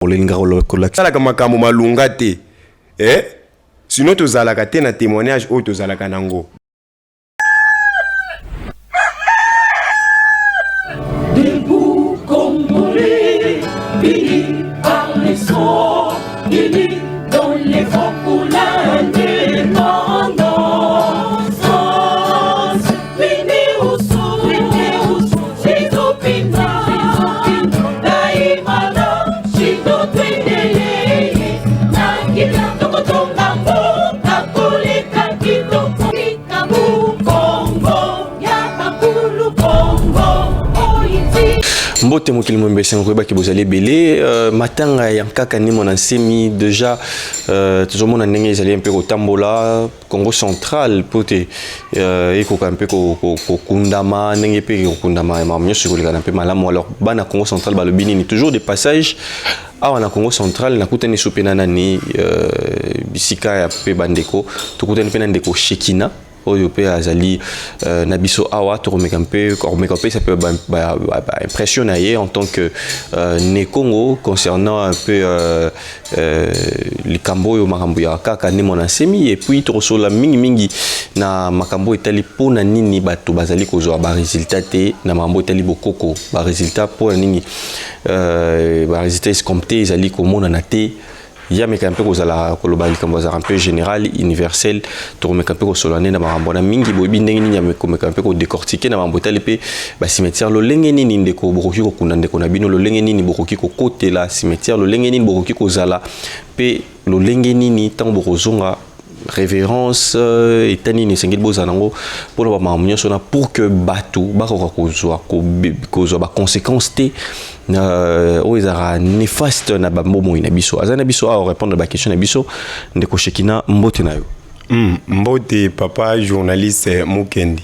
Salaka makambo malunga te. Sinon tozalaka te na témoignage oyo tozalaka nango. Debout Congolais, bénis par les sons, unis dans les vents pour l'indépendance. Unis au son, les opinions, Daïmana, Chido Twendele, Nagila, Tokotongambo, Kakole, Kakito, Kamu, Congo, Yapakulu, Congo. Mbote mokili mwembese mkweba ki bozali belé matanga ya kaka ni mona semi déjà tozomona ndenge ezali un peu kotambola Congo central pote ekoka un peu kokundama ndenge pe kokundama mamyo sikoleka un peu malamu alors bana Congo central balobi nini toujours des passages awa na Congo central nakutani supena nani bisika ya pe bandeko tukutani pe na ndeko Shekina oyo pe azali na biso awa to remeka mpe ça peut impressionner en tant que né Congo concernant un peu likambo yo makambo ya kaka ne mona semi et puis to sola mingi na makambo etali pona nini bato bazali kozwa ba résultat te na makambo etali bokoko ba résultat pona nini ba résultat escompté ezali komona na te. Il y a un peu un peu général, universel, tout un peu solennel na marambona mingi bobi ndenge ni un peu décortiquer na mambota lepe ba cimetière lo lengeni ni ndeko bokoki ko kunda ndeko na bino lo lengeni ni bokoki ko côté la cimetière lo lengeni ni bokoki ko zala pe lo lengeni ni tant bokozonga révérence etani ni sengeli bozanango pour le mamunyo sona pour que batu bakoka kozwa ba conséquences te oizara néfaste na bambomo ina biso azana biso a répondre ba question na biso ndeko Shekina mbote na yo mbote papa journaliste Mukendi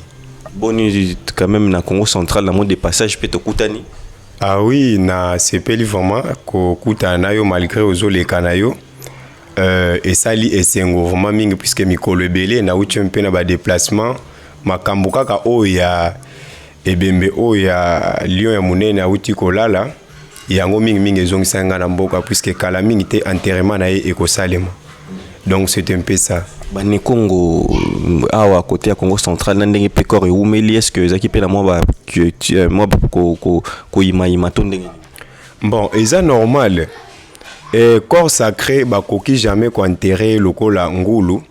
boni quand même na Congo central na mode de passage peut kutani ah oui na sepeli vraiment ko kutana yo malgré ozoleka na yo esali esengo vraiment mingi puisque mikolo ebele na uti mpe na ba déplacement makambo kaka oya ebembe oya lion ya munene auti kolala yango mingi ezongisanga na mboka puisque kala mingi te enterrement na ekosalema donc c'est un peu ça bani Congo awa côté ya Congo central na ndenge pe corps eumeli est-ce que zaki pe na moi ko ima to ndenge bon eza normal corps sacré bakoki jamais ko enterrer lokola ngulu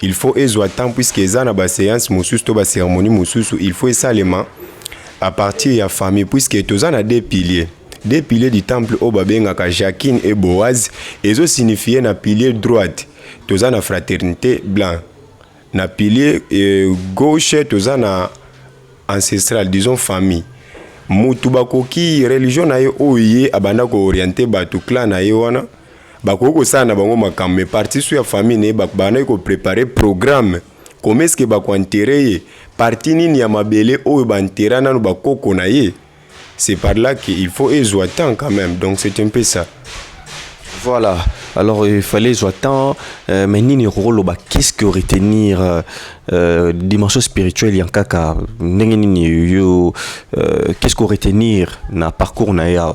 il faut ezwa temps puisque eza na ba séance mususu to ba cérémonie mususu il faut esalema à partir de la famille puisque tous a deux piliers du temple au babengaka Jacquine et Boaz et ça signifie na pilier droite tous a na fraternité blanc na pilier gauche tous a na ancestral disons famille mutu bakoki religion na ye oye abanda ko orienter batu clan na ye wana bakoko sana bango makambo mais parti sur la famille ne bakbana ko préparer programme comment est-ce que bako enterrer parti nini ya mabele oyo bantera nanu bakoko na ye c'est par là qu'il faut ezwa temps quand même donc c'est un peu ça voilà alors il fallait ezwa temps mais nini rolo ba qu'est-ce que retenir dimension spirituelle en kaka ndenge nini yo qu'est-ce que retenir na parcours na ya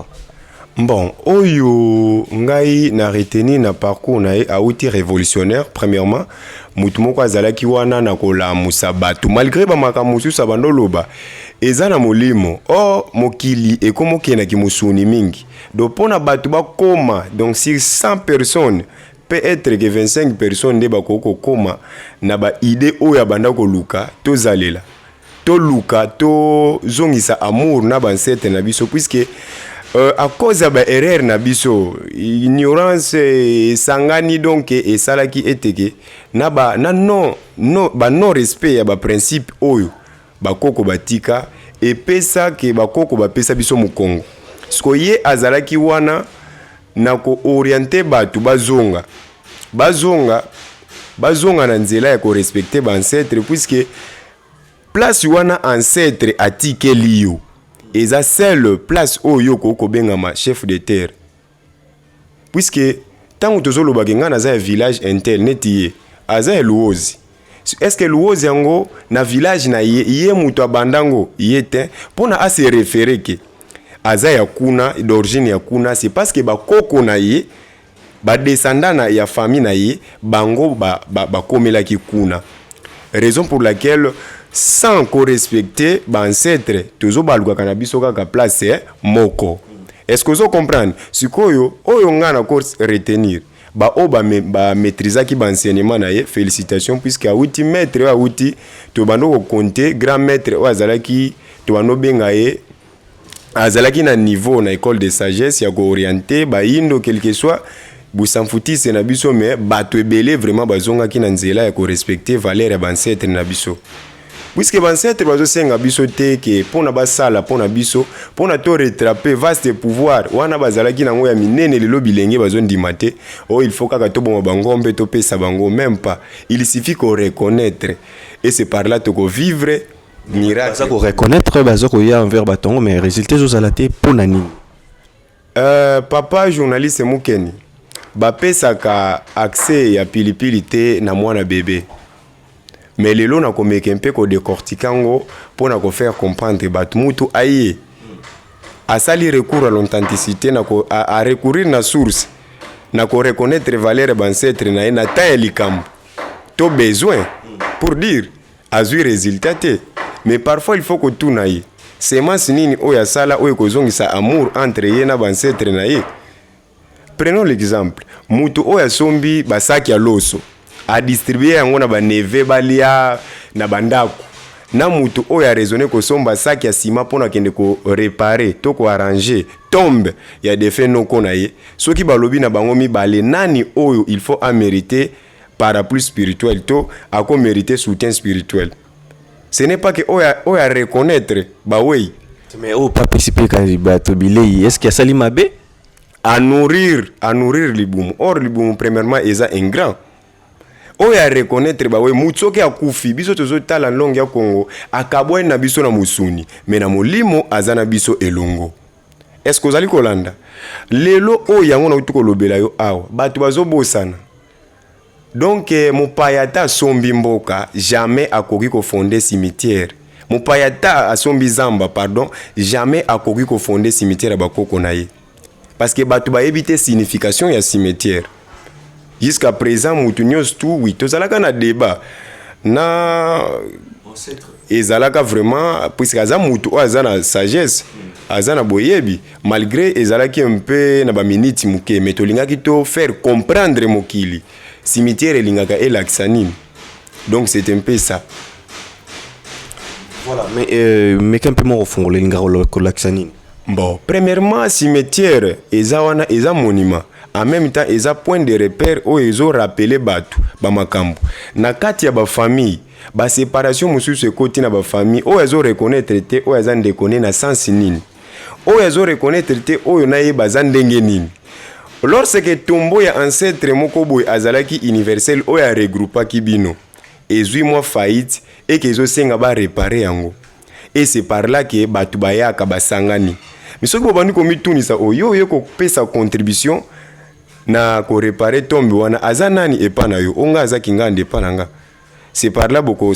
bon oyo ngai na retenir na parcours na auti révolutionnaire premièrement mutu moko azalaki wana na kolamusa bato malgré ba makamusu sabando loba eza na molimo mokili ekomokena ki musuni mingi donc pona bato bakoma donc sur 100 personnes peut-être que 25 personnes nde bakoko koma na ba idée oyo abanda koluka tozalela to luka to zongisa amour na bansete na biso puisque à cause de l'erreur na biso ignorance sangani donc et salaki eteke na non respect ya ba principe oyo bakoko batika et pesa ke bakoko bapesa biso mukongo sko ye azalaki wana na ko orienter batu bazonga na nzela ya ko respecter ba ancêtre puisque place wana ancêtre atike liyo eza seule place oyo ko bengama chef de terre puisque tango tozoloba ke ngana za village intel netiye aza luozi est-ce que luozi yango na village na ye muto abandango yete pona a se référer ke aza ya kuna d'origine ya kuna, c'est parce que bakoko na ye descendant na ya famille na ye bango bakomelaki kuna. Raison pour laquelle sans respecter ancêtre tozo balukaka na biso kaka place moko. Est-ce que vous comprenez? Sikoyo oyo ngana ko retenir maîtriser ki enseignement na ye, félicitations, puisque awuti maître awuti to bando ko compter grand maître o azalaki to bando benga ye azalaki na niveau na école de sagesse ya ko orienter indo quel que soit busamfutise na biso, mais bato ebele vraiment bazonga ki na nzela ya ko respecter valeur ya ancêtre na biso. Puisque ancêtre bazo senga biso te ke pona basala pona biso pona to rattraper vaste pouvoir wana bazalaki nango ya minene lelo bilenge bazo ndima te. Oh, il faut kaka to bon bangombe to pesa bango, même pas, il suffit qu'on reconnaître, et c'est par là to ko vivre miracle. Ça ko reconnaître bazo ko ya envers batongo, mais résultat zo zalate pona nini? Papa journaliste mukeni bapesaka accès ya pilipili te na mwana bébé. Mais lelo na komeke mpe ko décortiquango pour na ko faire comprendre bat mutu aye asali recours à l'authenticité na ko a recourir na source na ko reconnaître valeur ancêtre na na ta elikam to besoin pour dire azui résultat te. Mais parfois il faut que tout naïe c'est nini oya sala oyo kozongisa amour entre ye na ancêtre na ye. Prenons l'exemple mutu oya sombi basaki ya loso a distribuer yango na ba neve balia na bandako na mutu oyo a raisonné ko somba saki ya sima pona kende ko réparer to ko arranger tombe ya defait non kona ye soki balobi na bango mibale nani oyo il faut a mériter parapluie spirituel to a ko mériter soutien spirituel. Ce n'est pas que oya reconnaître ba oui, mais au pas participer quand bato bilei est-ce qu'il y a sali mabe à nourrir libumu. Or libumu premièrement eza ingrat oya reconnaître ba we mutsoke akufi biso tozo tala longue ya Congo akabwa na biso na musuni mais na molimo azana biso elongo. Est-ce que ozali kolanda lelo oya ngona utuko lobela yo awa batu bazo bosana. Donc mopayata sombi mboka jamais akoki ko fonder cimetière. Mopayata asombi zamba pardon jamais akoki ko fonder cimetière bakoko na ye. Parce que batu ba éviter signification ya cimetière. Jusqu'à présent mutu nyos tout oui tozalaka na débat na ezalaka vraiment puisque aza mutu azana sagesse azana boyebi malgré ezalaki un peu na ba minute muke mais tolingaki to faire comprendre mokili cimetière elingaka elaksanine. Donc c'est un peu ça. Voilà, mais qu'un peu moins au fond l'ingaro kolaksanine. Bon, premièrement cimetière ezawana eza monument. En même temps, ils ont point de repère où ils ont rappelé batu ba makambo. Na kati ya ba famille, ba séparation musu se côté na ba famille, où ils ont reconnaître te, où ils ont déconné na sens nini. Où ils ont reconnaître te, où na ye bazan ndenge nini. Lorsque tombo ya ancêtre moko boy azalaki universel où ya regroupa kibino. Ezui moi faillite et que ils ont senga ba réparer yango. Et c'est par là que batu bayaka basangani. Mais ce que bandi komi tunisa oyo yo ko pesa contribution na ko réparer tombe wana azanani epana yo onga azaki ngande pananga. C'est par là boko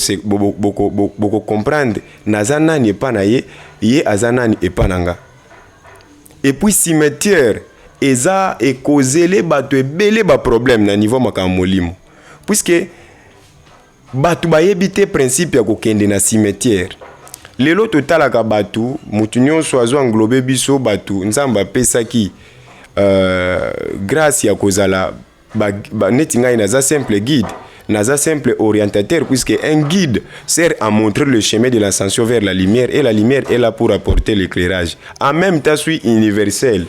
comprendre nazanani epana ye azanani epananga. Et puis cimetière eza e causer les batu ebele ba problème na niveau makamolimo. Puisque batu ba yebite principe ya ko kende na cimetière. Lelo totalaka batu mutu nyonso azo englober biso batu nzamba pesaki grâce ya kozala neti ngai naza simple guide naza simple orientateur puisque un guide sert à montrer le chemin de l'ascension vers la lumière et la lumière est là pour apporter l'éclairage. En même temps suis universel.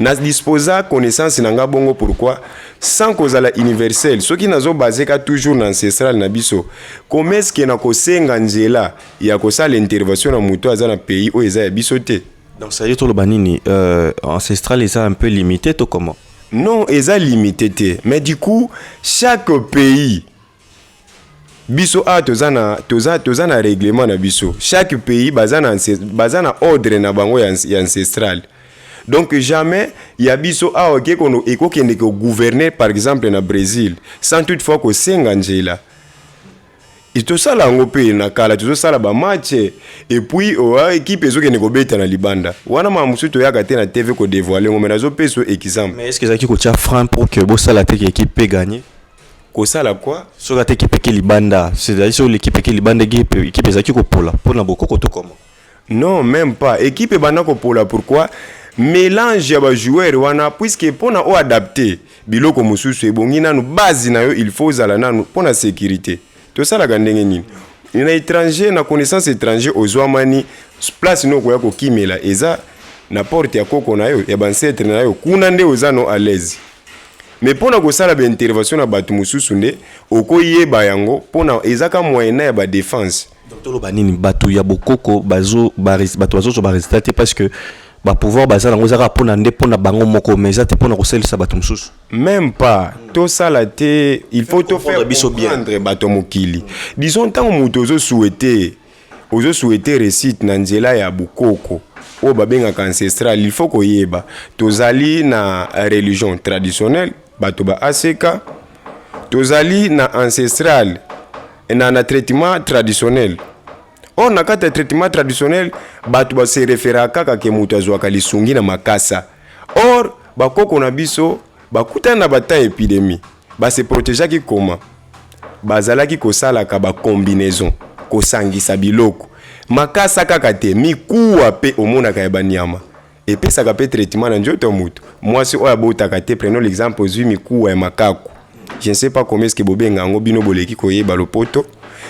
Nas disposa connaissance nanga bongo pourquoi sans kozala universel ce qui nazo basé ka toujours na ancestral na biso comment est-ce que na kosenga nzela ya kosala intervention na muto azana pays o eza ya biso te. Donc ça y est tout le banini ancestral est un peu limité tout comment? Non, eza limité te mais du coup chaque pays biso a tozana règlement na biso chaque pays bazana ordre na bango ya ancestral. Donc jamais il y a biso a ok kono eko kende ko gouverner par exemple na Brésil sans toutefois ko senga njela itosala yango mpe na kala tozosala bamatch et puis équipe ezokende kobeta na libanda wana mamusu toyaka te na tv kodévoile ngo me nazopesa exemple. Mais est-ce que ezalaki kotia frein pour que bosala te équipe pe gagner kosala quoi soki ate équipe eke libanda c'est-à-dire sur l'équipe eke libanda équipe ezalaki kopola mpona bokoko to comment? Non, même pas. Équipe ebana kopola pourquoi? Mélange ya ba joueur wana puisque pona o adapter biloko mususu ebongi nanu base na yo il faut zala nanu pona sécurité. To sala gandenge nini? Na étranger na connaissance étranger ozwamani place no koya ko kimela eza na porte ya koko na yo ya bancetre na yo kuna nde ozano à l'aise. Mais pona ko sala ba intervention na batu mususu nde okoyeba yango pona ezaka moyen ya ba défense. Docteur Banini batu ya bokoko bazo ba résultat parce que ba pouvoir bazala ngo zaka pona nde pona bango moko mais za te pona ko selisa batu mususu même pas to sala te il faut to faire comprendre bato mokili disons tant muto ozo souhaiter réussite na nzela ya bokoko o babengaka ancestral il faut koyeba tozali na religion traditionnelle bato ba aseka tozali na ancestral na traitement traditionnel. On na kata traitement traditionnel batu ba se référa kaka ke mutu azwaka lisungi na makasa. Or bakoko na biso bakuta na bata épidémie ba se protéger ki koma bazalaki kosala ka ba combinaison kosangisa biloko makasa kaka te mikuwa pe omonaka ya banyama epesaka pe traitement na njoto mutu mwasi oya botaka te prenons l'exemple ozwi mikuwa ya makaku. Je ne sais pas comment est-ce que bobenga ngo bino boleki koyeba lopoto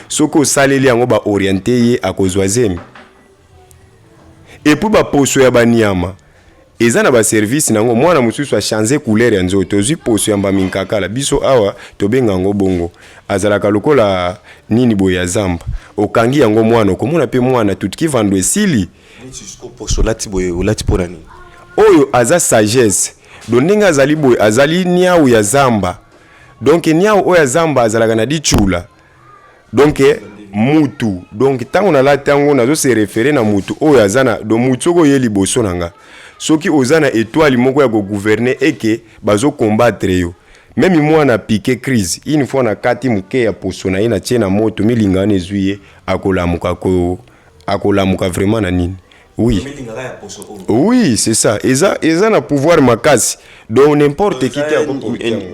soko saleli yango ba orienter ye akozwazemi et puis ba poso ya banyama eza na ba service nango mwana mususu a changer couleur ya nzoto zwi poso ya mbaminkakala biso awa tobenga ngo bongo azalaka lokola nini boya ya zamba okangi yango mwana okomona pe mwana tutiki vando esili poso lati boye lati pona nini oyo aza sagesse donenga azali boye azali niau ya zamba donc niau oya zamba azalaka na dichula donc mutu donc tango na la tango nazo se référer na mutu oyo azana do mutu oko ye liboso nanga soki ozana étoile moko ya ko gouverner eke bazo combattre yo même moi na piqué crise une fois na kati muke ya poso na ina tena moto milingane zuye akolamuka vraiment na nini. Oui. Oui, c'est ça. Eza na pouvoir makasi. Donc n'importe qui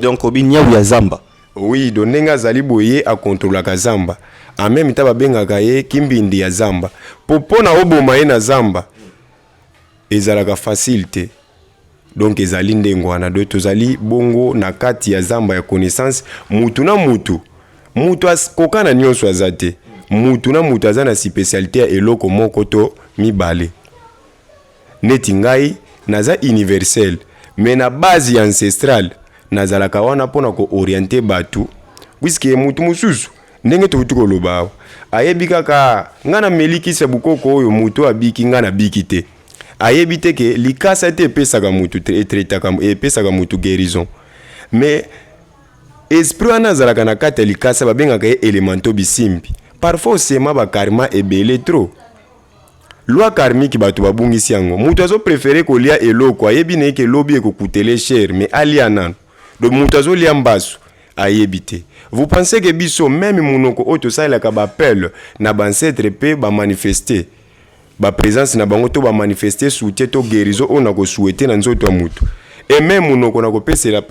donc obinya ya zamba. Oui, donc nenga zali boye a contrôler ka zamba. En même temps babengaka ye kimbindi ya zamba. Popona oboma ye na zamba. Ezalaka facilité. Donc ezali ndengwana do tozali bongo na kati ya zamba ya connaissance mutu na mutu. Mutu kokana nyonso azate. Mutu na mutu azana spécialité ya eloko moko to mibale. Neti ngai naza universel mais na base ya ancestral nazalaka wana pona ko orienter batu puisque mutu mususu ndenge tokuti koloba ayebi kaka ngana meliki se bukoko oyo mutu abiki ngana biki te ayebi te ke likasa te pesaka mutu traitaka pesaka mutu guérison mais esprit wana azalaka na kati ya likasa babengaka ye elemento bisimbi parfois sema ba karma ebele trop loi karmique batu babungisi yango mutu azo préférer kolia eloko ayebi ne ke lobi ekokutele cher mais alia nano donc mutu azo lia mbasu ayebi te. Vous pensez que biso même munoko oto salaka ba appel na bancetre pe ba manifester ba présence na bango to ba manifester soutien to guérison on a ko souhaiter na nzoto ya mutu et même munoko na ko pesela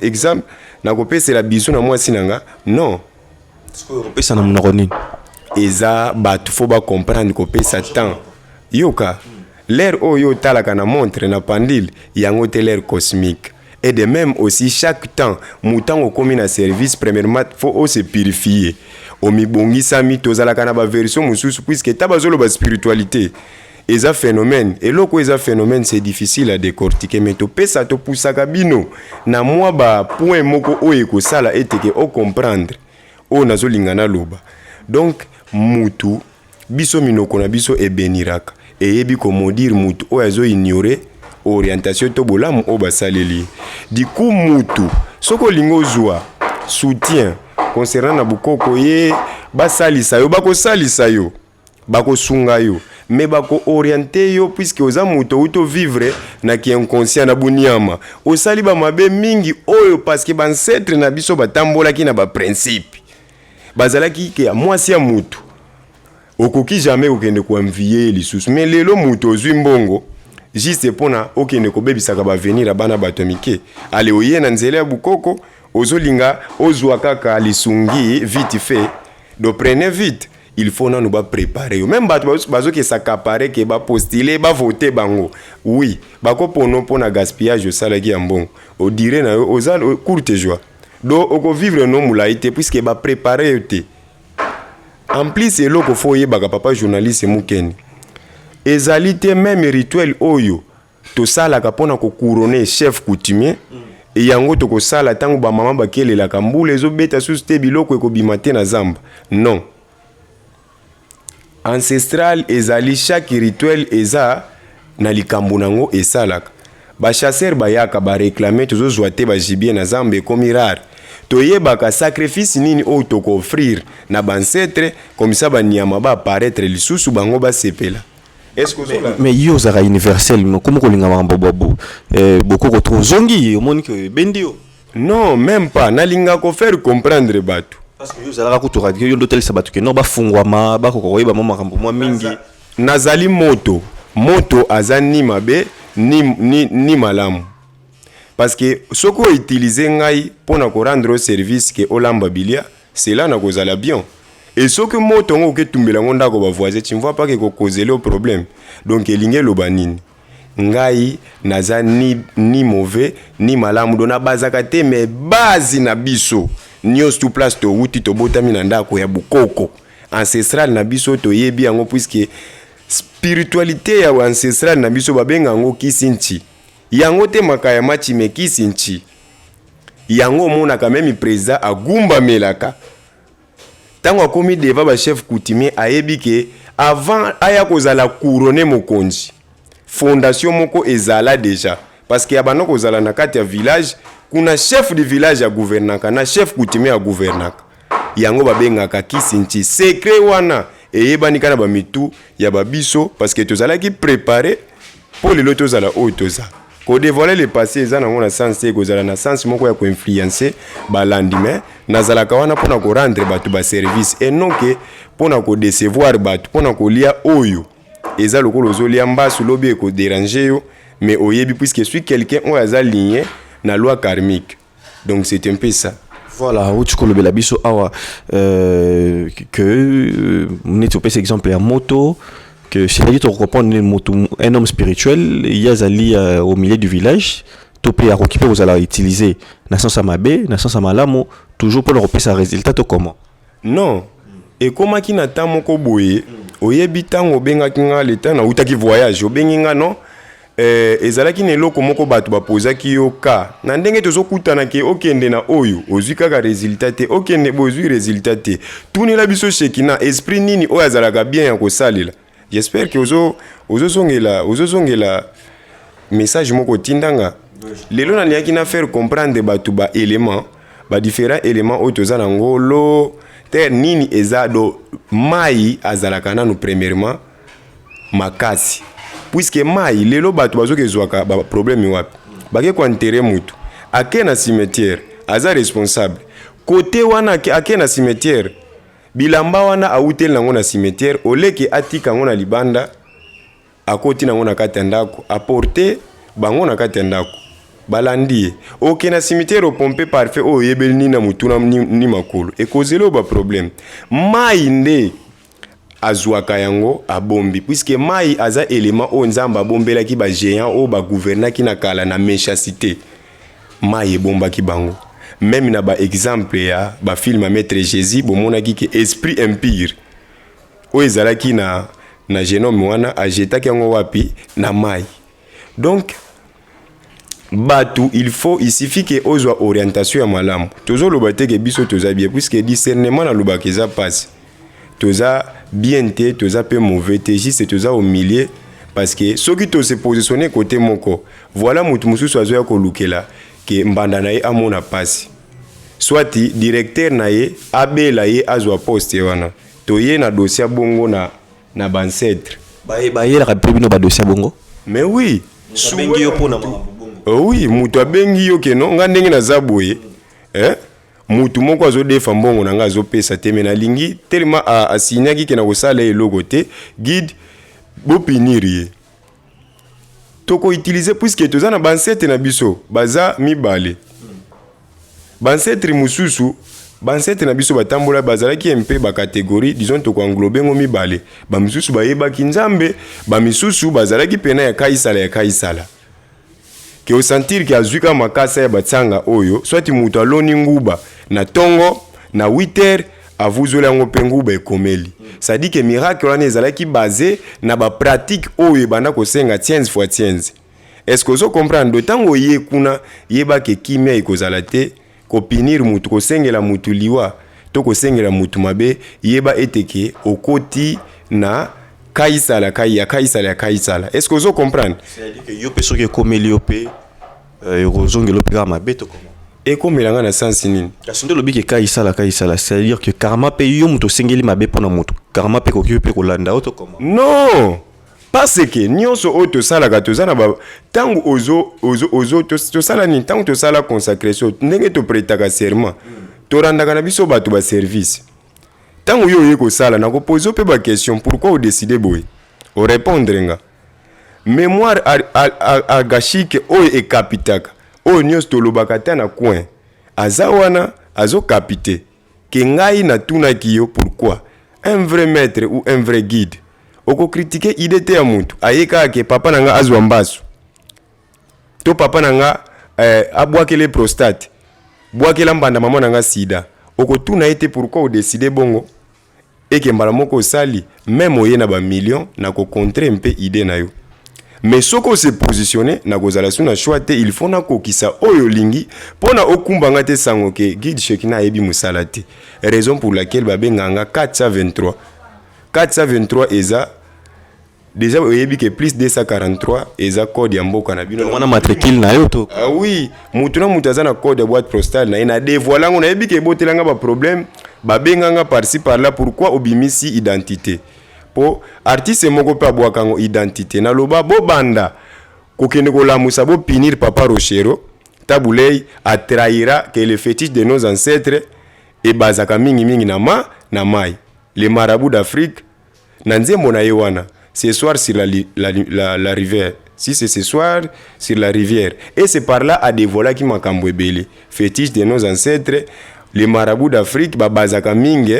exemple na ko pesela biso na mwasi nanga non est-ce que pesa na munoko nini eza batu faut ba comprendre ko pesa temps yoka l'air oyo talaka na montre na pendule yango te l'air cosmique et de même aussi chaque temps mutango komi na service premièrement faut se purifier o mibongisa mitozalaka na ba version mususu puisque tabazolo ba spiritualité eza phénomène et loko eza phénomène c'est difficile à décortiquer mais to pesa to pusaka bino na mwa ba point moko oyo ko sala eteke o comprendre o nazolingana loba donc mutu biso minoko na biso ebeniraka eyebi komodire mutu oyo azo ignorer orientation to bolamu o basaleli du coup mutu soko lingo zwa soutien concernant na bukoko ye basalisa yo bakosalisa yo bakosunga yo mais bako orienter yo puisque oza mutu uto vivre na ki inconscient na bunyama osali ba mabe mingi oyo parce que bancetre na biso batambola ki na ba principe bazalaki ke mwasi ya mutu okoki jamais okende koenvier lisusu mais lelo mutu ozwi mbongo juste pona okende kobebisaka bavenir bana bato mike ale oye na nzela ya bukoko ozolinga ozwa kaka lisungi vite fait do prenez vite il faut nanu ba préparer même bato bazoki s'accaparer ke ba postuler ba voter bango oui bako pono pona gaspillage salaki ya mbongo o dire na yo oza courte joie do oko vivre no mulaite puisque ba préparer yote en plus eloko fo yebaka papa journaliste mukeni ezali te même rituel oyo tosalaka mpona couronner chef coutumier e yango tokosala ntango bamama bakelelaka mbula ezobeta susu te biloko ekobima te na zamba non ancestral ezali chaque rituel eza na likambo nango esalaka bachasser bayaka bareklame tozozwa te bajibie na zamba ekomi rare toyebaka sacrifice nini oyo tokofrire na bancetre comme ça banyama baapparaître lisusu bango basepela. Mais yo zara universel no comment kolinga mambo babu beaucoup retrouve zongi au monde que bendio non même pas nalinga ko faire comprendre batu parce que yo zara ko to radio yo ndotel sabatu ke no bafungwama bakokoyeba mama makambo mwa mingi nazali moto azani mabe ni malamu parce que soko utiliser ngai pona ko rendre service ke olamba bilia c'est là na kozala bien. Et ce que moi tongo ke tumbela ngonda ko ba voisin tu ne vois pas que ko causer le problème donc elinge lobanini ngai naza ni mauvais ni malamu dona bazaka te mais base na biso nyos tu place to wuti to botami na ndako ya bukoko ancestral na biso to yebi yango puisque spiritualité ya ancestral na biso babenga ngo kisinchi yango te makaya machi me kisinchi yango mona quand même président agumba melaka tango akomi deva ba chef coutumier ayebi ke avant aya kozala couronner mokonzi fondation moko ezala déjà parce que abano kozala na kati ya village kuna chef de village ya gouvernaka na chef coutumier ya gouvernaka yango babengaka kisinchi secret wana eyebani kana ba mitu ya babiso parce que tozala ki préparer pour le tozala oyo toza ko dévoiler le passé ezana ngona sens te kozala na sens moko ya ko influencer ba lendemain nazala kawana pona ko rendre batu ba service et non que pona ko décevoir batu pona ko lia oyo eza lokolo zolia mbasu lobi ko déranger yo mais oyebi puisque suis quelqu'un on aza ligné na loi karmique donc c'est un peu ça. Voilà, où tu connais la biso awa que n'était pas exemple à moto que c'est-à-dire tu reprendre un homme spirituel il y a zali au milieu du village topé à occuper vous allez utiliser na sens amabe na sens amalamo toujours pour le repérer sa résultat to comment non et comment qui n'attend moko boye oyebi tango benga kinga l'état na utaki voyage obenga non ezalaki neloko moko bato bapozaki yo ka na ndenge tozokutana ke okende na oyo ozwi kaka résultat te okende bozwi résultat te tunela biso shekina esprit nini oyo azalaka bien ya kosalela. J'espère que ozozongela message moko tindanga lelo na liaki na faire comprendre batu ba éléments ba différents éléments oyo toza na ngolo ter nini ezado mai azalaka nanu premièrement makasi puisque mai lelo batu bazokezwaka ba problème wapi bake ko enterrer mutu ake na cimetière aza responsable côté wana ake na cimetière bilamba wana autel nango na cimetière oleke atika ngo na libanda akoti nango na kati ndako apporter bango na kati ndako balandi oke na cimetière pompe parfait o yebeli na mutuna ni makolo e kozelo ba problème mai nde azwaka yango abombi puisque mai aza élément o nzamba bombela ki ba géant o ba gouverner ki na kala na méchanceté mai ebomba ki bango. Même na ba exemple ya ba film à maître Jésus bomona ki esprit impire o ezalaki na genome wana ajetaki yango wapi na mai donc batu il suffit que ozwa orientation ya malamu tozo lobate ke biso toza bien puisque discernement na lobaka eza passe toza bien te toza peu mauvais te juste toza au milieu parce que soki to se positionner côté moko voilà mutu mususu azoya ko lukela ke mbanda na ye amona pasi soit directeur na ye abela ye azwa poste wana to ye na dossier bongo na bancetre baye la rapino ba dossier bongo mais oui bengi yo pona bongo oui mutu abengi yo ke no nga ndenge na zaboye mutu moko azodefa mbongo na nga azopesa te me nalingi tellement asignaki ke na kosala eloko te guide bopinir ye tokoutilize puisque toza na bansete na biso baza mibale bansetre mususu bansetre na biso batambola bazalaki mpe bakategorie disons tokoenglobe ngo mibale bamisusu bayebaki nzambe bamisusu bazalaki pena ya kaisala ke osentir ke azwika makasa ya batsanga oyo swati mutu aloni nguba na tongo na 8h avuzoli yango mpe nguba ekomeli sadi ke miracle wana ezalaki basé na bapratique oyo ebanda kosenga tienze fois tienze. Est-ce que ozo comprendre ntango ye kuna yebake kimia ekozala te kopinir mutu kosengela mutu liwa to kosengela mutu mabe yeba eteke okoti na kaisala. Est-ce que ozo comprendre? C'est-à-dire que yo peso ke komeli yo pe rozongelo pe ka mabe to comment? Ekomelanga na sens nini? Kasi ndo lobi ke kaisala c'est-à-dire que karma pe yo mutu sengeli mabe pona mutu karma pe kokyo pe kolanda auto comment? Non, parce que nyonso oto sala ka tozana ba tangu ozo to sala ni tangu to sala consacration ndenge to pretaka serment to randaka na biso bato ba service tangu yo yeko sala na ko poser pe ba question pourquoi o décider boy o répondre nga mémoire agashike oyo ekapitaka oyo nyonso tolobaka te na coin aza wana azo kapite ke ngai na tunaki yo pourquoi un vrai maître ou un vrai guide oko critiquer idée te ya mutu ayeka ke papa nanga azwa mbasu to papa nanga abwakele prostate bwakela mbanda mama nanga sida oko tuna ete pourquoi o décider bongo eke mbala moko sali même oye na ba million na ko contrer mpe idée na yo. Mais soko se positionner na kozala suna choix te il faut na kokisa oyo lingi pona okumbanga te sango ke guide Shekina ebi musala te. Raison pour laquelle babenganga 423 eza déjà oyebi ke plus 243 eza code ya mboka na bino wana matricule na yo to. Ah oui, mutu na mutu azana code ya boîte postale na ina dévoilango na yebi ke botelanga ba problème babenganga par-ci par-là pourquoi obimisi identité. Po artiste moko pe abwakango identité na loba bo banda kokende kolamusa bo pinir papa Rochero tabulei atraira que le fétiche de nos ancêtres et bazaka mingi na mai les marabouts d'Afrique na nzembo na yewana ce soir sur la rivière si c'est ce soir sur la rivière et c'est par là à dévoiler qui makambo ebele fétiche de nos ancêtres les marabouts d'Afrique bazaka mingi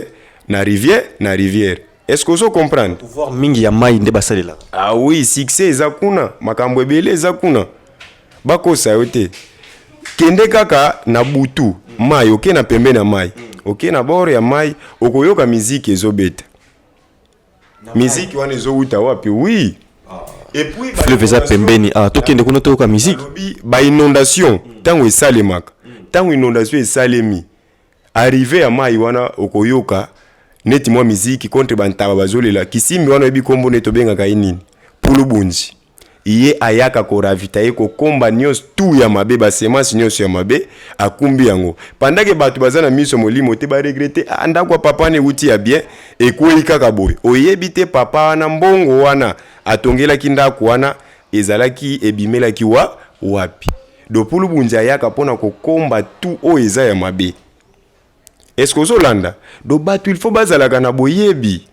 na rivière. Est-ce que vous comprenez? Pouvoir mingi ya mai nde basalela. Ah oui, succès ezakuna, makambo ebele ezakuna. Bakosa yote. Kende kaka na butu, mai oke na pembe na mai. Oke na bord ya mai, okoyoka muziki ezobeta. Muziki wana ezouta wapi? Oui. Et puis fleuve za pembeni. Ah, tokende kuna toyoka muziki. Ba inondation, tango esalemaka. Tango inondation esalemi. Arrivé ya mai wana okoyoka neti mwa miziki contre bantaba bazolela kisimbi wana ebi kombo neto benga kainini pulubunzi iye ayaka ko ravita ye ko komba nyos tu ya mabe ba semence nyos ya mabe akumbi yango pendant que batu bazana miso molimo te ba regretter anda kwa papa ne uti ya bien ekweli kaka boy oyebi te papa wana mbongo wana atongela kindako wana ezalaki ebimela kiwa wapi do pulubunzi ayaka pona ko komba tu o eza ya mabe. Est-ce que vous landa do batu il faut bazalaka na boyebi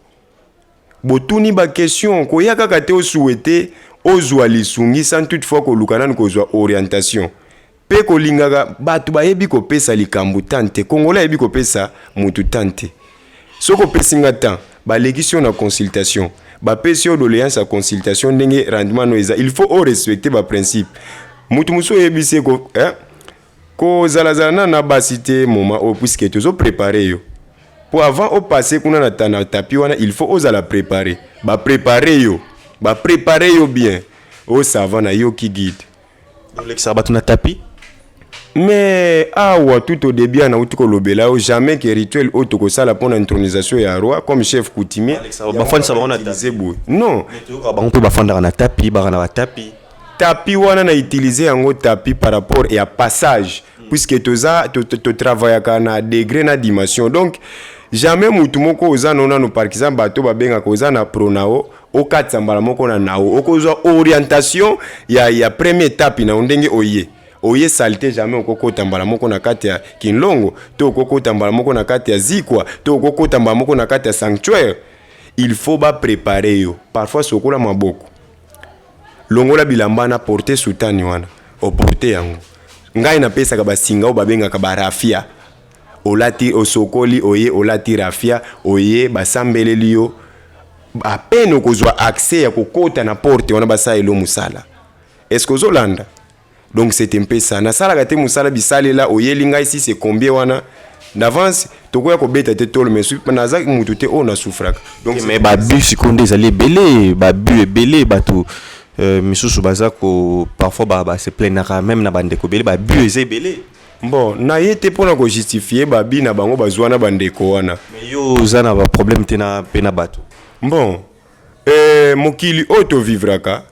botuni ba question ko yaka kate o souhaiter ozwa lisungi sans toutefois ko lukana ko zwa orientation pe ko lingaka batu bayebi ko pesa likambu tante kongola yebi ko pesa mutu tante soko pesinga temps ba legision na consultation ba pesio doléance à consultation ndenge rendement no eza il faut respecter ba principe mutu muso yebi se ko ko zalazana na basité moment au puisque tozo préparer yo pour avant au passer kuna na tana tapi wana il faut ozala préparer ba préparer yo bien au savana yo ki guide donc l'exa batuna tapi mais awa tout au début na utuko lobela o jamais que rituel auto ko sala pour l'intronisation ya roi comme chef coutumier ba fond ça wana tabo non ba on peut ba fondara na tapi ba na tapi tapi wana na utiliser yango tapi par rapport et à passage puisque toza to travailler na degré na dimension donc jamais mutu moko oza nona no par exemple bato babenga ko oza na pronao o katsambala moko na nao okozwa orientation ya première étape na ndenge oye oye salté jamais okokota mbala moko na kati ya Kinlongo to okokota mbala moko na kati ya Zikwa to okokota mbala moko na kati ya Sanctuaire. Il faut ba préparer yo parfois sokola maboko longola bilamba na porter soutani wana o porter yango ngai na pesa ka basinga o babenga ka barafia olati osokoli oye olati rafia oye basambeleli yo à peine okozwa accès ya kokota na porte wana basa elo musala. Est-ce que ozolanda? Donc c'est un peu ça. Na sala gate musala bisale la oyeli ngai si c'est combien wana d'avance tokoya ko beta te tolo mais naza mutu te on a souffraka. Donc mais ba bus seconde ezali belé ba bu belé bato misusu baza ko parfois ba se plaindra même na bandeko belé ba bu ezali belé. Bon, na yete pona ko justifier ba bi na bango bazwa na bandeko wana. Mais yo zana ba problème te na pena bato. Bon, mokili oto vivraka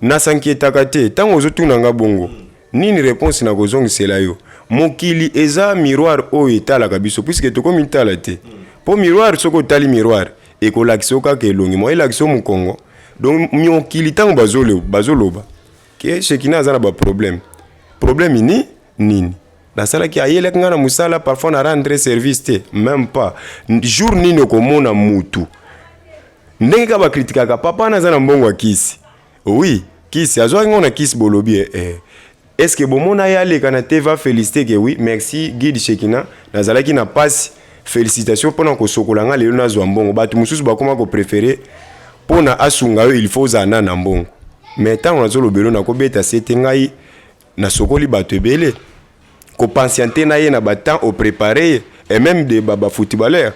na sankietaka te tango ozotuna nga bongo nini réponse na kozongisela yo mokili eza miroir oyo etalaka biso puisque tokomi tala te po miroir soko otali miroir ekolakisa kaka elongi mo elakisa mokongo donc mokili tango bazoloba ke Shekina aza na baproblème nini nasalaki ayelaki nga na mosala parfois na rendre service te même pas jour nini okomona mutu ndenge ka bakritikaka papa naza na mbongo ya kisi oui kisi azwaki ngo na kisi bolobi est-ce que bomona yaleka na te va féliciter que oui merci Guide Shekina nazalaki na passe félicitations pona kosokola nga lelo nazwa mbongo batu mususu bakoma ko préférer pona asunga yo il faut zana na mbongo mais tant on azolobelo na ko beta sete ngai na sokoli batu ebele ko patienter na ye na batant au préparer et même de baba footballeur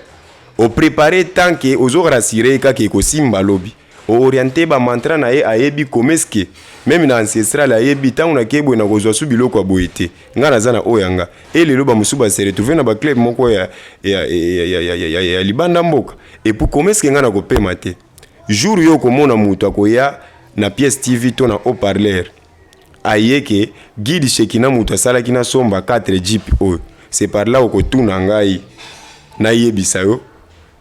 au préparer tant que ozo rassurer ka ke ko simba lobi o orienter ba mantra na ye ayebi komeske même na ancestral ayebi tant on a kebo na kozwa su biloko aboyete nga na zana oyanga et lelo ba musuba se retrouver na ba club moko ya libanda mboka et pour komeske nga na ko pema te jour yo ko mona mutu akoya na pièce TV to na haut-parleur ayeke Guide Shekina mutu asala kina somba 4 jeep oyo c'est par là ko tuna ngai na yebisa yo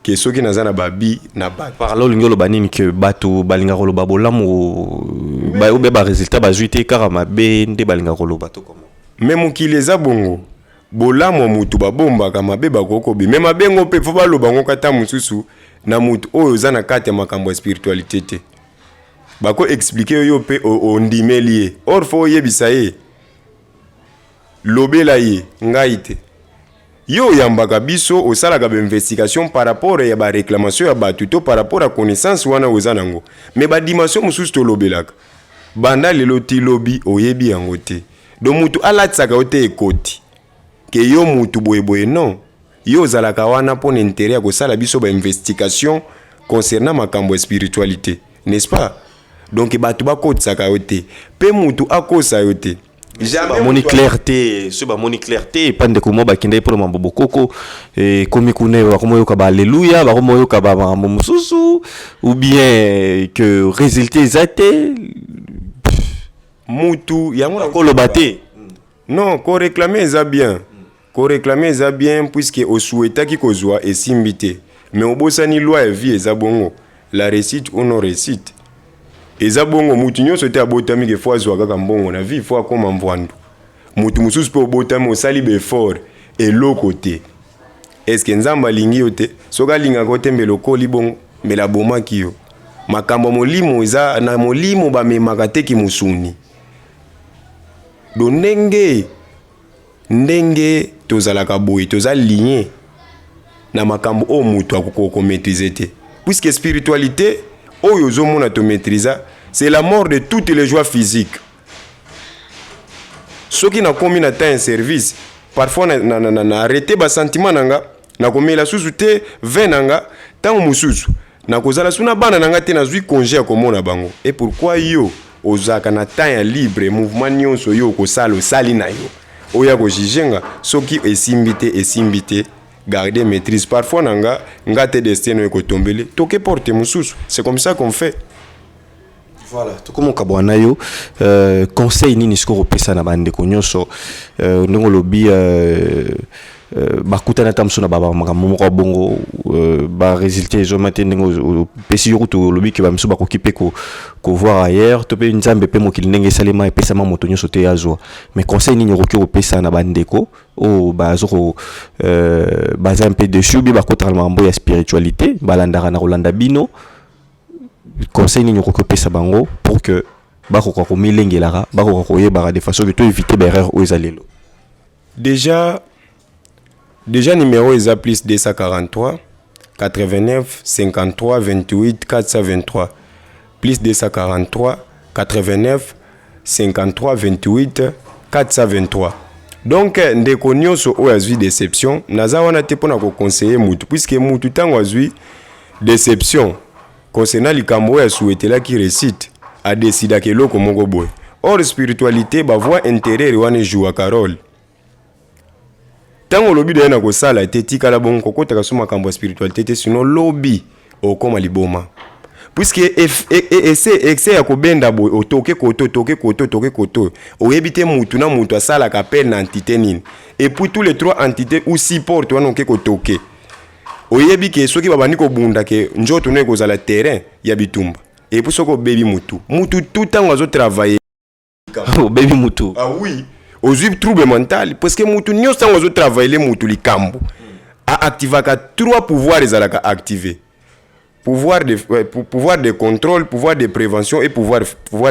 ke soki nazana babi na ba par là lingolo banini que bato balinga koloba bolamu ba ube ba résultat ba juité kara mabe nde balinga koloba to comment même mokili eza bongo bolamu mutu babombaka mabe bakokobi même mabengo pe fo baloba ngo kata mususu na mutu oyo zana kate makambo spiritualité te bako expliquer yo pe ondimeli or fo yebisa ye lobela ye ngai te yo yambaka biso osalaka ba investigation par rapport ya ba réclamation ya batuto par rapport à connaissance wana ozanango mais ba dimension mususu to lobelaka banda lelo ti lobi oyebi yango te do mutu alatsaka ote ekoti ke yo mutu boyeboye non yo zalaka wana pona intérêt ya kosala biso ba investigation concernant makambo spiritualité n'est-ce pas donc batu bakotsaka ote pe mutu akosa yote jamais moni clarté ce ba moni clarté pande ko mo ba kinde pour mambo bokoko et komi kune ba ko moyoka ba alléluia ba ko moyoka ba mambo mususu ou bien que résultat zate mutu yango ko lobaté non ko réclamer ça bien puisque au souhaitaki kozwa et simbité mais obosani loi et vie eza bongo la réussite ou non réussite eza bongo mutu nyonso te abotami ke fois azwa kaka mbongo na vie fois koma mvwandu mutu mususu pe obotami osali befort eloko te est-ce que nzamba alingi yo te soki alingaka otembela okoli bongo mbela bomaki yo makambo molimo eza na molimo bamemaka teki musuni do ndenge tozalaka boye toza ligne na makambo o mutu akoko maîtriser te puisque spiritualité oyo ozomona to maîtriser c'est la mort de toutes les joies physiques soki na komi na temps service parfois na arrêter ba sentiment nanga na komela susu te vin nanga tango mususu na kozala suna bana nanga te nazwi congé komona bango et pourquoi yo ozaka na temps ya libre mouvement nyonso yo kosala osali na yo oya ko jijenga soki esimbite garder maîtrise parfois nanga ngate destin no ekotombele toke porte mususu c'est comme ça qu'on fait. Voilà, tout comme kabwana yo conseil nini siko pesa na bande ko nyonso ndongo lobi bakutana tamso na baba makambo moko bongo ba résultat ezo matendengo pesi yokuto lobi ke ba miso bakokipe ko voir ailleurs to pe nzambe pe mokili ndenge salema epesa ma moto nyoso te yazwa mais conseil nini roki opesa na bandeko o bazo ko baza un peu dessus bi bakotala mambo ya spiritualité balandaka na kolanda bino conseil nini roki opesa bango pour que bakoka ko milengelaka bakoka ko yebaka de façon que to éviter ba erreur o ezalelo. Déjà numéro est plus 243 89 53 28 423 plus 243 89 53 28 423. Donc ndeko nyonso o azwi déception naza wana te pona ko conseiller mutu puisque mutu tango azwi déception concernant likambo ya souhaitela ki réussite a décida ke loko moko boy. Or spiritualité ba voix intérieure wana joue Carole. Tango lobi de na ko sala te tikala bon kokota ka suma kambo spiritualité te sinon lobi okoma liboma. Puisque essaie ya ko benda boy otoke koto oyebite mutu na mutu asala ka appel na entité nini. Et puis tous les trois entités ou support wana ke kotoke. Oyebi ke soki babani ko bunda ke njoto ne ko zala terrain ya bitumba. Et puis soko baby mutu tout tango azo travailler. Oh baby mutu. Ah oui. Aux troubles mentaux parce que mutu nyos tango zo travailler mutu likambo a activaka trois pouvoirs ezalaka activer pouvoir de contrôle, pouvoir de prévention et pouvoir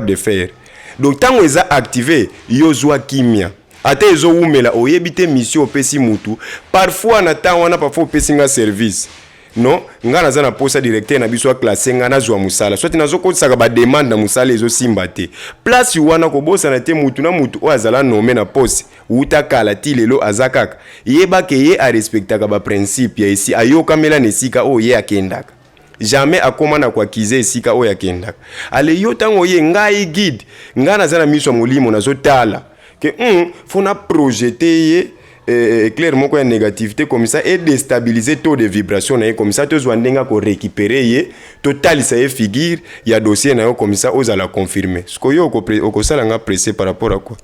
de faire. Donc tango eza activer yo zwa kimia ate ezo umela oyebite mission opesi mutu parfois na tango wana parfois opesi nga service non nga naza na posa directeur na biso classe nga na zwa musala soit nazo kotsaka ba demande na musala ezo simba te place wana ko bosa na te mutu na mutu o azala nommé na poste uta kala ti lelo azakaka yeba ke ye a respectaka ba principe ya ici ayoka mela nesika o ye akendaka jamais akoma na kwa kize esika o yakendaka ale yo tango ye ngai guide nga naza na miso molimo nazo tala ke fona projeter ye clairement quoi négativité comme ça et déstabiliser taux de vibration comme ça tu dois ndenga ko récupérer total ça est figure il y a dossier na comme ça aux à la confirmer ce que yo ko sala nga pressé par rapport à quoi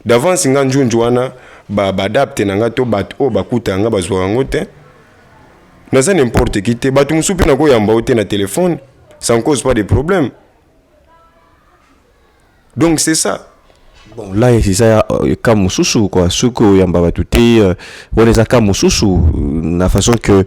d'avance nga njunjwana ba adapte nga to bat o bakuta nga bazwa ngo te na ça n'importe qui te batu musupi na ko yamba ote na téléphone ça ne cause pas de problème donc c'est ça. Bon, là, c'est ça, comme Moussoussou, quoi. Ce que yamba batouté, on les a comme Moussoussou, la façon que,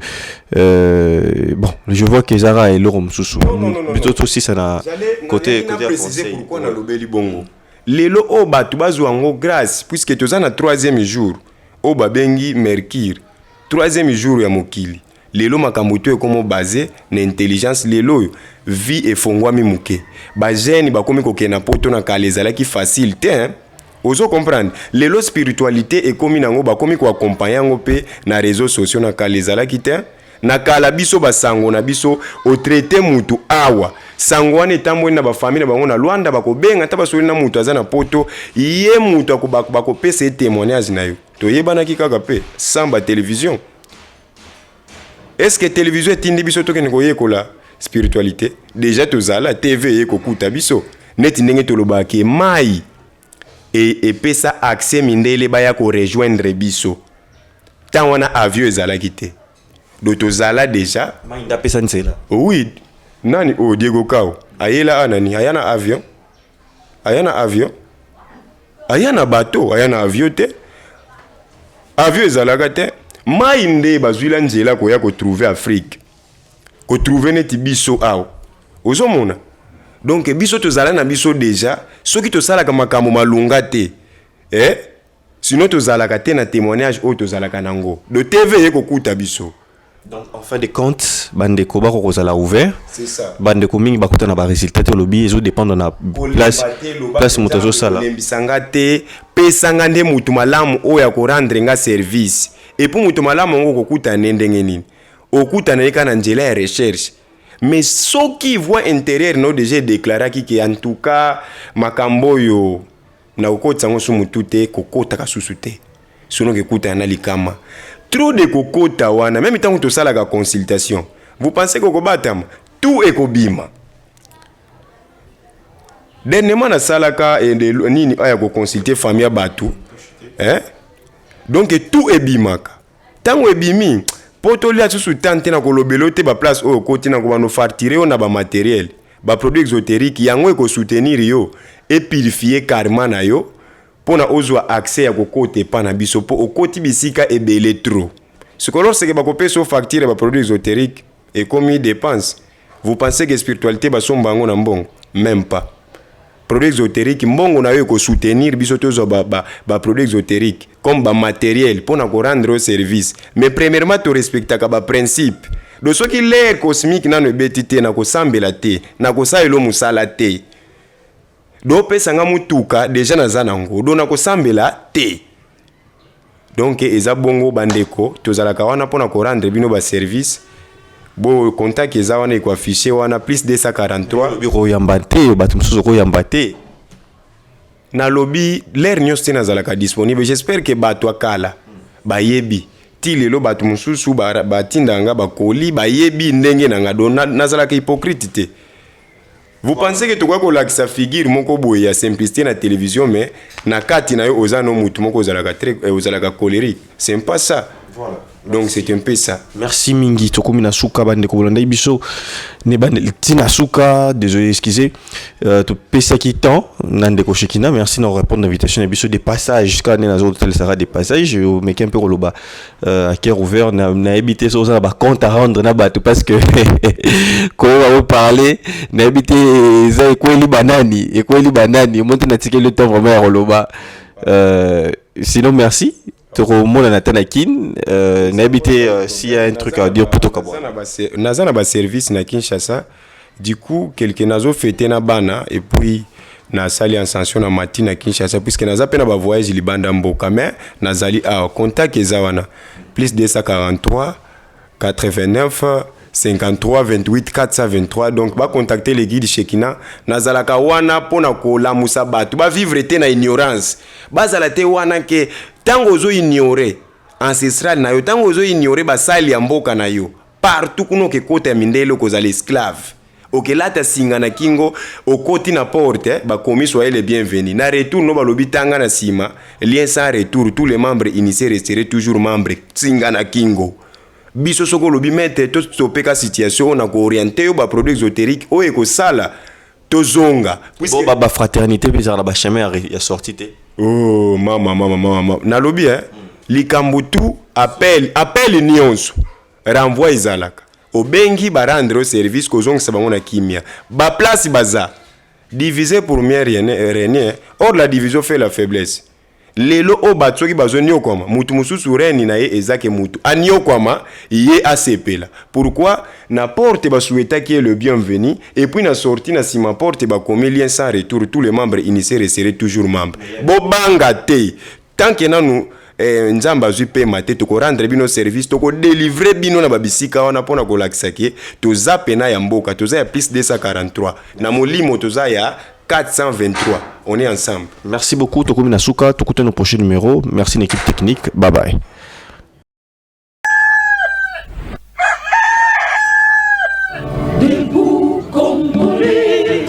bon, je vois que Zara et Laurent Moussoussou. Non. Plutôt aussi, ça n'a côté préciser pourquoi on a l'obéli bongo. Lelo o batu bazwango grâce, puisque tu as na troisième jour, o babengi Mercure, troisième jour ya mokili. Lelo makamuto e komo basé na intelligence lelo vie et fongwa mimuke ba jeune ba komi kokena poto na kalezala ki facile te hein ozo comprendre lelo spiritualité e komi nango ba komi ko accompagner ngo pe na réseaux sociaux na kalezala ki te na kala biso ba sango na biso o traiter mutu awa sango wana etambo na ba famille bango na Luanda ba ko benga ta basoli na mutu azana poto ye mutu akobako ba ko pesa témoignage na yo to yebana ki kaka pe samba télévision. Est-ce que télévision est indi biso toke niko yekola spiritualité déjà tozala TV yeko kuta biso neti ndenge toloba ke mai et pesa accès mindele baya ko rejoindre biso tant wana avion ezala kité donc tozala déjà mai nda pesa nsela oui nani o Diego Kao ayela anani ayana avion ayana bateau ayana avion te avion ezala kate mai nde bazwila nzela ko ya ko trouver Afrique ko trouver neti biso aw ozomona donc biso tozala na biso déjà soki tosala ka makambo malunga te sinon tozala ka te na témoignage o tozala ka nango de TV yeko kuta biso. Donc en fin de compte bandeko bako kozala ouvert c'est ça bandeko mingi bakuta na ba résultat to lobby ezo dépendre na place moto sala lembisanga te pesanga nde mutu malamu o ya ko rendre nga service et pour mutu malamu ngo kokuta ndenge nini okuta na kana njela ya recherche mais ceux qui voient intérieur no déjà déclaré ki en tout cas makambo yo na kokota ngo sumu tute kokota kasusu te sono ke kuta na likama trop de kokota wana même tant que sala ka consultation vous pensez que kobatama tout ekobima dernièrement na salaka et nini aya ko consulter famille batu donc tout ebimaka tango ebimi po tolia susu tante na kolobelo te ba place oyo koti na kobano fartire na ba matériel ba produit exotérique yango eko soutenir yo et purifier carrément na yo pona ozwa accès ya kokote pa na biso po okoti bisika ebele trop ce que lorsque ba kopesa facture ba produit exotérique et comme il dépense vous pensez que spiritualité ba somba ngo na mbongo même pas produit exotérique mbongo na yo ko soutenir biso tozo ba produit exotérique comme ba matériel pour na ko rendre au service mais premièrement to respecta ka ba principe do soki l'air cosmique na no betité na ko sambela te na ko saelo musala te do pesa nga mutuka déjà na zanango do na ko sambela te donc eza bongo bandeko tozalaka wana pour na ko rendre bino ba service bo contact eza wana eko affiché wana plus 243 biro yambate bato mususu ko yambate na lobby l'air nyonso te nazalaka disponible j'espère que bato akala bayebi ti lelo bato mususu batindanga bakoli bayebi ndenge nanga do nazalaka hypocrite te vous pensez que tokoka kolakisa figure moko boye ya simplicité na télévision mais na kati na yo oza no mutu moko ozalaka colérique c'est pas ça. Voilà. Donc c'est un peu ça. Merci mingi tokomi na suka bande ko bolanda biso ne bande tina suka désolé excusez to pesa ki temps nande ko shikina merci de répondre l'invitation na biso des passages quand na zo tel sera des passages mais qu'un peu roloba à cœur ouvert na habité so za ba compte à rendre na bato parce que ko va parler na habité za ko li banani monte na ticket le temps vraiment roloba sinon merci Mona Natanakin, n'habité s'il y a un truc à dire pour toi. Naza na ba service na Kinshasa. Du coup, quelqu'un nazo fêté na bana et puis na sali en sanction na matin na Kinshasa puisque naza pe na ba voyage libanda mboka mais nazali a contact ezawana plus 243 89 53 28 423 donc ba contacter les guides Shekina nazalaka wana pona ko la musa batu ba vivre te na ignorance bazala te wana ke tango zo ignorer ancestral na yo tango zo ignorer basali ya mboka na yo partout kuno ke kota mindelo ko za l'esclave okelata singa na kingo okoti na porte ba commis soyez les bienvenus na retour no balobi tanga na sima lien sans retour tous les membres initiés resteront toujours membres singa na kingo biso soko lobi mete to topeka situation na ko orienter yo ba produit exotérique o eko sala to zonga puisque ba fraternité bizarre ba chemin ya sorti te. Oh mama na lobi likambutu appel nyonso renvoi izalaka obengi ba rendre au service ko zonga sabango na kimia ba place baza diviser pour mieux régner or la division fait la faiblesse lelo o batsoki bazoni okoma mutu mususu reni na ye ezake mutu ani okoma ye asepela pourquoi na porte ba souhaita qui est le bienvenu et puis na sorti na sima porte ba comme lien sans retour tous les membres initiés restent toujours membres bo banga te tant que nanu nzamba zui pe mate to ko rendre bino service to ko délivrer bino na babisika wana pona ko lakisaki to zapena ya mboka to za ya plus 243 na molimo to za ya 423. On est ensemble. Merci beaucoup, Tokomi Nasuka. Tokoute nos prochains numéros. Merci, l'équipe technique. Bye bye. Debout, Congolais,